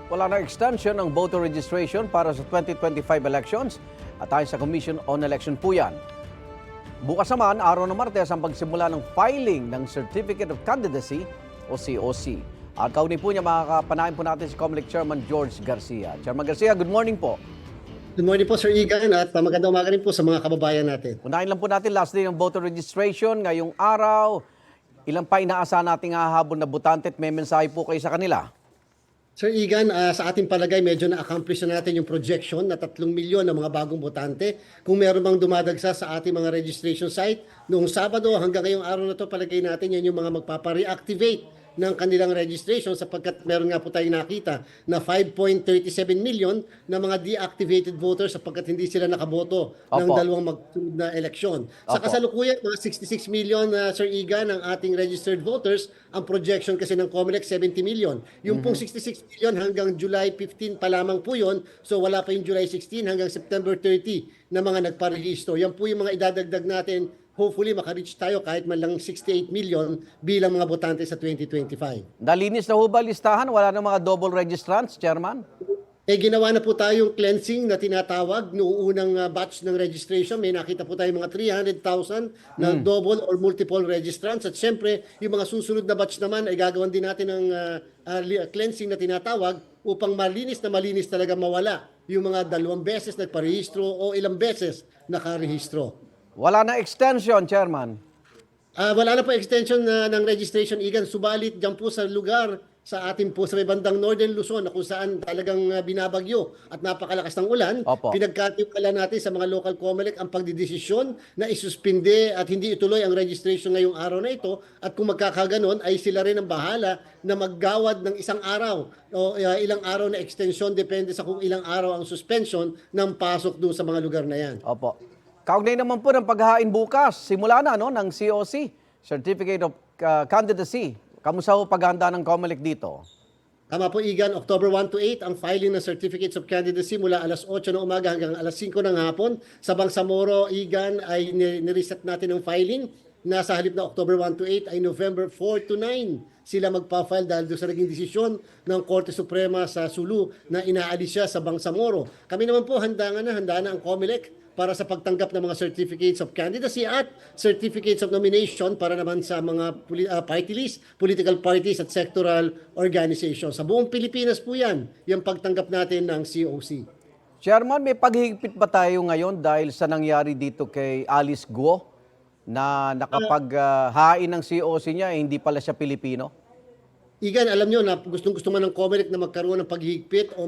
Wala na extension ng voter registration para sa 2025 elections at ayon sa Commission on Election po yan. Bukas naman, araw ng Martes, ang pagsimula ng filing ng Certificate of Candidacy o COC. At kaunay po niya, makakapanahin po natin si COMELEC Chairman George Garcia. Chairman Garcia, good morning po. Good morning po, Sir Igan, at magandang umaga rin po sa mga kababayan natin. Unahin lang po natin, last day ng voter registration ngayong araw. Ilan pa inaasahan nating hahabol na botante at may mensahe po kayo sa kanila? Sir Igan, sa ating palagay, medyo na-accomplish na natin yung projection na 3 milyon na mga bagong botante. Kung meron bang dumadagsa sa ating mga registration site, noong Sabado hanggang ngayong araw na to, palagay natin yan yung mga magpapa-reactivate ng kanilang registration sapagkat meron nga po tayong nakita na 5.37 million na mga deactivated voters sapagkat hindi sila nakaboto ng dalawang magsunod na eleksyon. Sa kasalukuyan, mga 66 million, Sir Igan, ng ating registered voters. Ang projection kasi ng COMELEC, 70 million. Yung pong 66 million hanggang July 15 pa lamang po yun. So wala pa yung July 16 hanggang September 30 na mga nagparehistro. Yan po yung mga idadagdag natin. Hopefully, makareach tayo kahit man lang 68 million bilang mga botante sa 2025. Nalinis na ho ba listahan? Wala na mga double registrants, Chairman? Ginawa na po tayong cleansing na tinatawag noong unang batch ng registration. May nakita po tayong mga 300,000 na double or multiple registrants. At syempre, yung mga susunod na batch naman ay gagawin din natin ng cleansing na tinatawag upang malinis talaga mawala yung mga 2 beses nagparehistro o ilang beses nakarehistro. Wala na extension, Chairman. Wala na po extension ng registration, Igan. Subalit dyan po sa lugar sa atin po sa may bandang Northern Luzon na kung saan talagang binabagyo at napakalakas ng ulan, pinagkatiwala natin sa mga local COMELEC ang pagdidesisyon na isuspinde at hindi ituloy ang registration ngayong araw na ito at kung magkakaganon ay sila rin ang bahala na maggawad ng isang araw o ilang araw na extension depende sa kung ilang araw ang suspension ng pasok doon sa mga lugar na yan. Opo. Kaugnay naman po ng paghahain bukas, simula na ng COC, Certificate of Candidacy. Kamusta ho paghahanda ng COMELEC dito? Tama po, Igan, October 1 to 8 ang filing ng Certificates of Candidacy mula alas 8 ng umaga hanggang alas 5 ng hapon. Sa Bangsamoro, Igan, ay nireset natin ang filing. Nasa halip na October 1 to 8 ay November 4 to 9 sila magpa-file dahil doon sa naging desisyon ng Korte Suprema sa Sulu na inaalis siya sa Bangsamoro. Kami naman po handa na ang COMELEC para sa pagtanggap ng mga Certificates of Candidacy at Certificates of Nomination para naman sa mga party list, political parties at sectoral organizations. Sa buong Pilipinas po yan, yung pagtanggap natin ng COC. Chairman, may paghihigpit ba tayo ngayon dahil sa nangyari dito kay Alice Guo na nakapaghain ng COC niya, hindi pala siya Pilipino? Igan, alam nyo na gustong-gusto man ng COMELEC na magkaroon ng paghihigpit o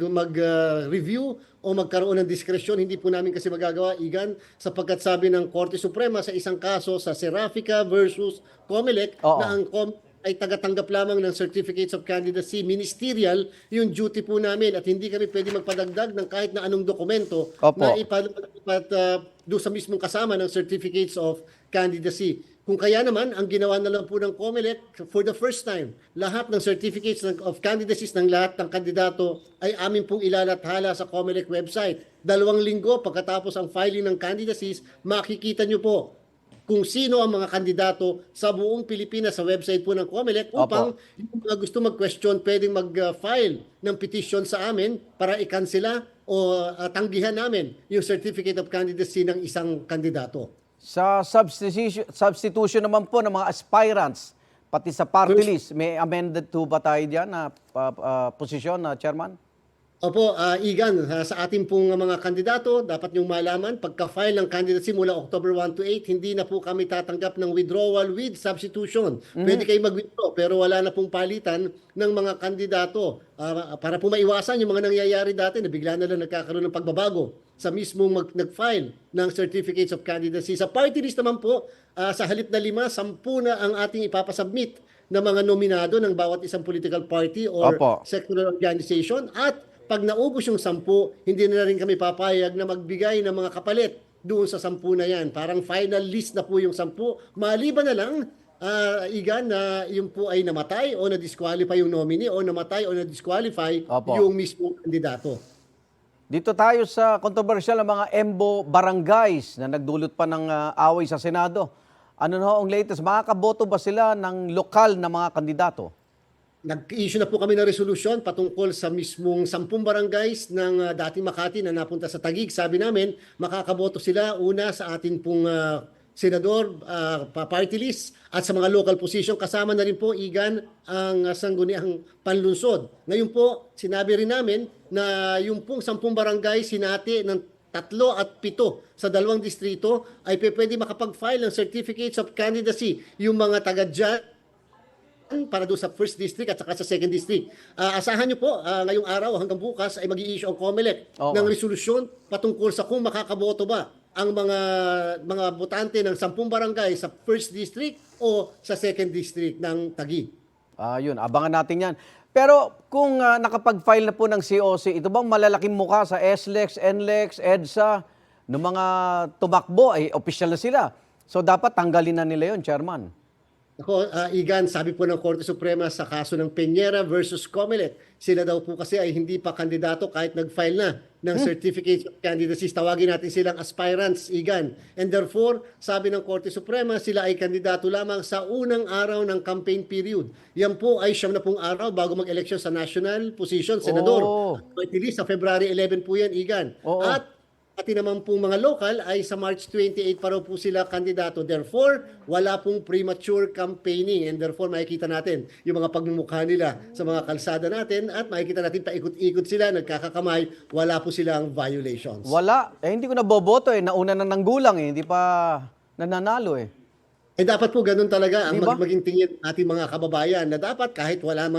mag-review o magkaroon ng diskresyon. Hindi po namin kasi magagawa, Igan, sapagkat sabi ng Korte Suprema sa isang kaso sa Serafica versus COMELEC na ang ay tagatanggap lamang ng Certificates of Candidacy, ministerial yung duty po namin at hindi kami pwede magpadagdag ng kahit na anong dokumento na ipat doon sa mismong kasama ng Certificates of Candidacy. Kung kaya naman, ang ginawa na lang po ng COMELEC for the first time, lahat ng certificates of candidacies ng lahat ng kandidato ay amin pong ilalathala sa COMELEC website. 2 linggo pagkatapos ang filing ng candidacies, makikita nyo po kung sino ang mga kandidato sa buong Pilipinas sa website po ng COMELEC upang yung mga gusto mag-question pwedeng mag-file ng petition sa amin para ikansela o tanggihan namin yung Certificate of Candidacy ng isang kandidato. Sa substitution naman po ng mga aspirants, pati sa party list, may amended to ba tayo dyan na posisyon, Chairman? Opo, Igan, sa ating pong mga kandidato, dapat niyong malaman, pagka-file ng candidacy mula October 1 to 8, hindi na po kami tatanggap ng withdrawal with substitution. Pwede kayo mag-withdraw, pero wala na pong palitan ng mga kandidato. Para po maiwasan yung mga nangyayari dati na bigla na lang nagkakaroon ng pagbabago sa mismong nag-file ng Certificates of Candidacy. Sa party list naman po, sa halip na 5, 10 na ang ating ipapasubmit na mga nominado ng bawat isang political party or sectoral organization at pag naubos yung 10, hindi na rin kami papayag na magbigay ng mga kapalit doon sa 10 na yan. Parang final list na po yung 10. Maliban na lang, Igan, na yung po ay namatay o na-disqualify yung nominee o namatay o na-disqualify yung mismo kandidato. Dito tayo sa kontrobersyal ng mga EMBO barangays na nagdulot pa ng away sa Senado. Ano na ang latest? Makakaboto ba sila ng lokal na mga kandidato? nag-issue na po kami ng resolusyon patungkol sa mismong 10 barangays ng dating Makati na napunta sa Taguig. Sabi namin, makakaboto sila una sa atin pong senador, party list at sa mga local position. Kasama na rin po, Igan, ang sangguniang panlunsod. Ngayon po, sinabi rin namin na yung pong 10 barangay sinati ng 3 at 7 sa 2 distrito ay pwede makapag-file ng certificates of candidacy yung mga taga dyan para doon sa 1st district at saka sa 2nd district. Asahan nyo po, ngayong araw hanggang bukas ay mag-i-issue ang COMELEC ng resolusyon patungkol sa kung makakaboto ba ang mga botante ng 10 barangay sa 1st district o sa 2nd district ng Taguig. Yun, abangan natin yan. Pero kung nakapag-file na po ng COC, ito bang malalaking mukha sa SLEX, NLEX, EDSA, ng mga tumakbo, ay opisyal na sila. So dapat tanggalin na nila yun, Chairman. Ako, Igan, sabi po ng Korte Suprema sa kaso ng Peñera versus Comelec, sila daw po kasi ay hindi pa kandidato kahit nag-file na ng certificate of candidacy. Tawagin natin silang aspirants, Igan. And therefore, sabi ng Korte Suprema, sila ay kandidato lamang sa unang araw ng campaign period. Yan po ay 7 araw bago mag-eleksyon sa national position, senador. Party list sa February 11 po yan, Igan. At pati naman pong mga local ay sa March 28 pa raw po sila kandidato. Therefore, wala pong premature campaigning and therefore makikita natin yung mga pagmumukha nila sa mga kalsada natin at makikita natin paikot-ikot sila, nagkakakamay, wala po silang violations. Wala. Hindi ko naboboto eh. Nauna na ng gulang eh. Hindi pa nananalo eh. Dapat po ganun talaga ang Diba? maging tingin ating mga kababayan na dapat kahit walang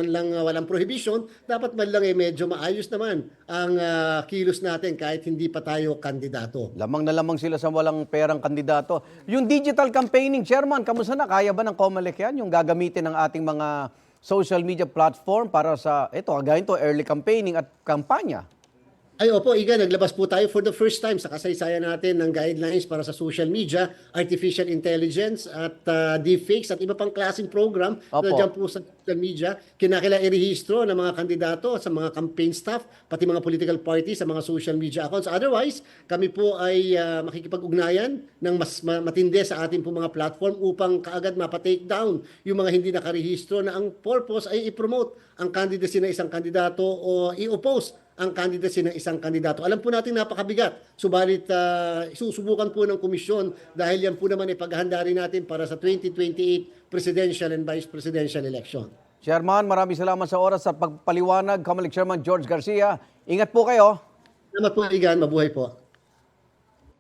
prohibition, dapat man lang medyo maayos naman ang kilos natin kahit hindi pa tayo kandidato. Lamang na lamang sila sa walang perang kandidato. Yung digital campaigning, Chairman, kamusta na? Kaya ba ng COMELEC yan? Yung gagamitin ng ating mga social media platform para sa, gaya ito, early campaigning at kampanya? Ay opo, Iga, naglabas po tayo for the first time sa kasaysayan natin ng guidelines para sa social media, artificial intelligence at deepfakes at iba pang klaseng program na dyan po sa social media. Kinakailangan irehistro ng mga kandidato sa mga campaign staff, pati mga political parties sa mga social media accounts. Otherwise, kami po ay makikipag-ugnayan ng mas matindi sa ating po mga platform upang kaagad mapa-take down yung mga hindi nakarehistro na ang purpose ay i-promote ang candidacy ng isang kandidato o i-oppose ang candidacy ng isang kandidato. Alam po natin napakabigat, subalit susubukan po ng komisyon dahil yan po naman ay paghahanda rin natin para sa 2028 presidential and vice presidential election. Chairman, maraming salamat sa oras at pagpaliwanag. COMELEC Chairman George Garcia. Ingat po kayo. Salamat po, Igan. Mabuhay po.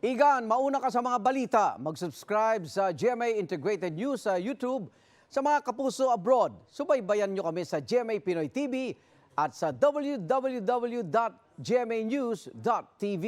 Igan, mauna ka sa mga balita. Mag-subscribe sa GMA Integrated News sa YouTube. Sa mga kapuso abroad, subaybayan nyo kami sa GMA Pinoy TV at sa www.gmanews.tv.